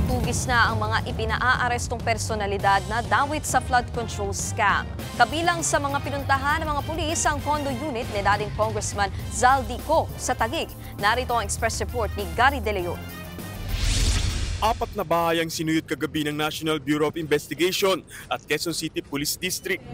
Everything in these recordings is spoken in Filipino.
Hugis na ang mga ipinaarestong personalidad na dawit sa flood control scam. Kabilang sa mga pinuntahan ng mga pulis ang condo unit ni dating Congressman Zaldico sa Taguig. Narito ang express report ni Gary De Leon. 4 na bahay ang sinuyod kagabi ng National Bureau of Investigation at Quezon City Police District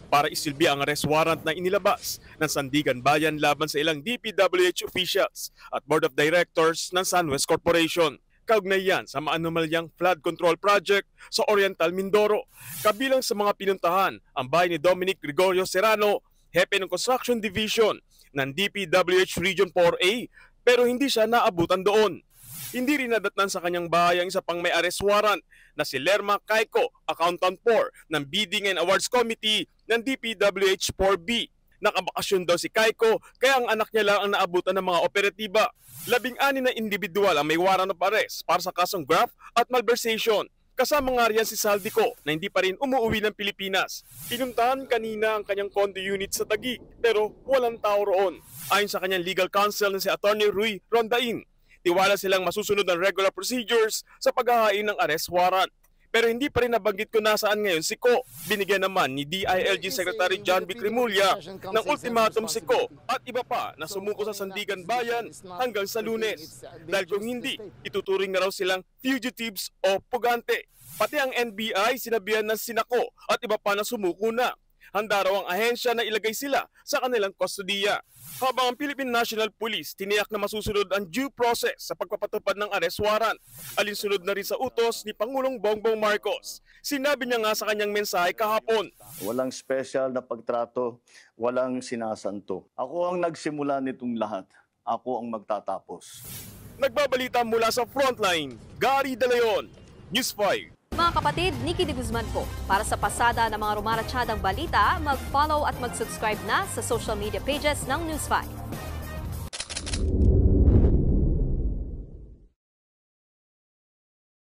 para isilbi ang arrest warrant na inilabas ng Sandigan Bayan laban sa ilang DPWH officials at Board of Directors ng SunWest Corporation. Kaugnay yan sa maanomalyang flood control project sa Oriental Mindoro. Kabilang sa mga pinuntahan ang bahay ni Dominic Gregorio Serrano, hepe ng Construction Division ng DPWH Region 4A, pero hindi siya naabutan doon. Hindi rin nadatnan sa kanyang bahay ang isa pang may arrest warrant na si Lerma Caico, Accountant 4 ng Bidding and Awards Committee ng DPWH 4B. Nakabakasyon daw si Caico kaya ang anak niya lang ang naabutan ng mga operatiba. 16 na individual ang may warrant of arrest para sa kasong graft at malversation. Kasama nga riyan si Zaldico na hindi pa rin umuwi ng Pilipinas. Pinuntahan kanina ang kanyang condo unit sa Taguig pero walang tao roon. Ayon sa kanyang legal counsel na si Attorney Rui Rondain, tiwala silang masusunod ang regular procedures sa paghahain ng arrest warrant. Pero hindi pa rin nabanggit kung nasaan ngayon si Ko. Binigyan naman ni DILG Secretary John B. Cremulya ng ultimatum si Ko at iba pa na sumuko sa Sandigan Bayan hanggang sa Lunes. Dahil kung hindi, ituturing na raw silang fugitives o pugante. Pati ang NBI sinabihan ng sinako at iba pa na sumuko na. Handa raw ang ahensya na ilagay sila sa kanilang kustodiya. Habang ang Philippine National Police tiniyak na masusunod ang due process sa pagpapatupad ng arrest warrant. Alinsunod na rin sa utos ni Pangulong Bongbong Marcos. Sinabi niya nga sa kanyang mensahe kahapon. Walang special na pagtrato, walang sinasanto. Ako ang nagsimula nitong lahat. Ako ang magtatapos. Nagbabalita mula sa Frontline, Gary De Leon, News 5. Mga kapatid, Nikki de Guzman po. Para sa pasada ng mga rumaratsyadang balita, mag-follow at mag-subscribe na sa social media pages ng News 5.